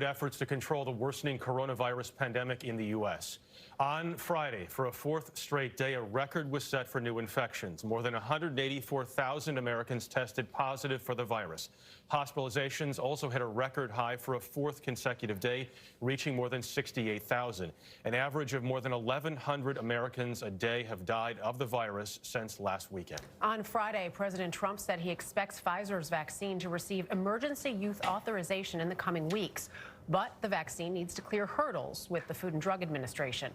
efforts to control the worsening coronavirus pandemic in the U.S. On Friday, for a fourth straight day, a record was set for new infections. More than 184,000 Americans tested positive for the virus. Hospitalizations also hit a record high for a fourth consecutive day, reaching more than 68,000. An average of more than 1,100 Americans a day have died of the virus since last weekend. On Friday, President Trump said he expects Pfizer's vaccine to receive emergency use authorization in the coming weeks. But the vaccine needs to clear hurdles with the Food and Drug Administration.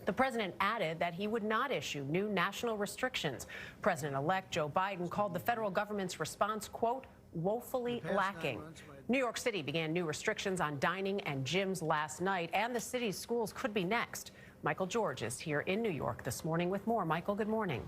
The president added that he would not issue new national restrictions. President-elect Joe Biden called the federal government's response, quote, woefully lacking. New York City began new restrictions on dining and gyms last night, and the city's schools could be next. Michael George is here in New York this morning with more. Michael, good morning.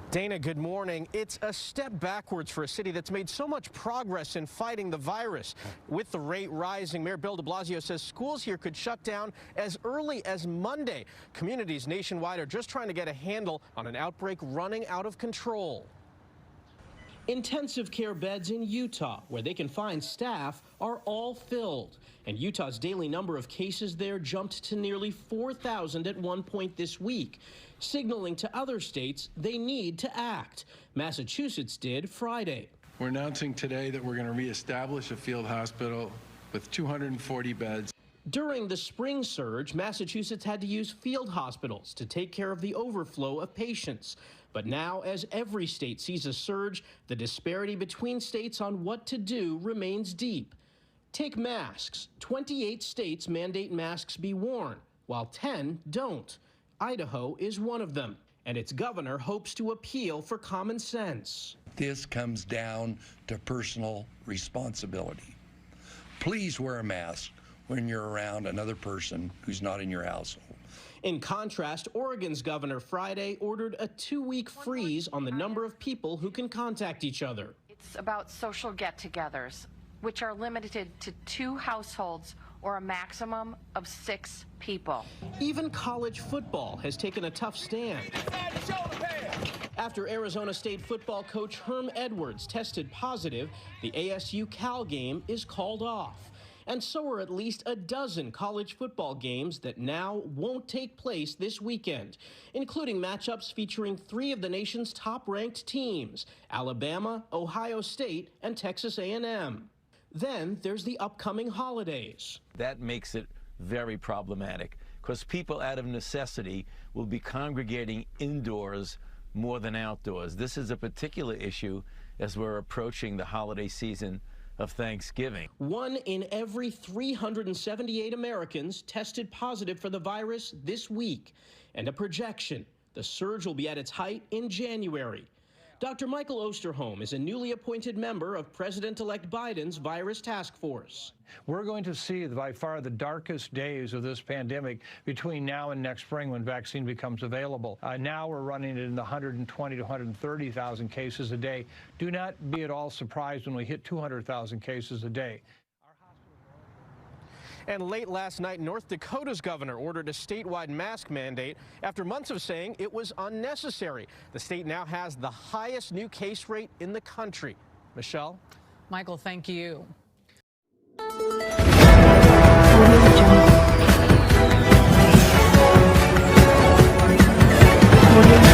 Dana, good morning. It's a step backwards for a city that's made so much progress in fighting the virus. With the rate rising, Mayor Bill de Blasio says schools here could shut down as early as Monday. Communities nationwide are just trying to get a handle on an outbreak running out of control. Intensive care beds in Utah, where they can find staff, are all filled. And Utah's daily number of cases there jumped to nearly 4,000 at one point this week, signaling to other states they need to act. Massachusetts did Friday. We're announcing today that we're going to reestablish a field hospital with 240 beds. During the spring surge, Massachusetts had to use field hospitals to take care of the overflow of patients. But now, as every state sees a surge, the disparity between states on what to do remains deep. Take masks. 28 states mandate masks be worn, while 10 don't. Idaho is one of them, and its governor hopes to appeal for common sense. This comes down to personal responsibility. Please wear a mask when you're around another person who's not in your household. In contrast, Oregon's governor Friday ordered a 2-week freeze on the number of people who can contact each other. It's about social get-togethers, which are limited to 2 households or a maximum of 6 people. Even college football has taken a tough stand. After Arizona State football coach Herm Edwards tested positive, the ASU Cal game is called off. And so are at least a dozen college football games that now won't take place this weekend, including matchups featuring 3 of the nation's top-ranked teams, Alabama, Ohio State, and Texas A&M. Then there's the upcoming holidays. That makes it very problematic because people out of necessity will be congregating indoors more than outdoors. This is a particular issue as we're approaching the holiday season of Thanksgiving. 1 in every 378 Americans tested positive for the virus this week, and a projection: the surge will be at its height in January. Dr. Michael Osterholm is a newly appointed member of President-elect Biden's virus task force. We're going to see by far the darkest days of this pandemic between now and next spring when vaccine becomes available. Now we're running it in the 120 to 130,000 cases a day. Do not be at all surprised when we hit 200,000 cases a day. And late last night, North Dakota's governor ordered a statewide mask mandate after months of saying it was unnecessary. The state now has the highest new case rate in the country. Michelle? Michael, thank you. Audio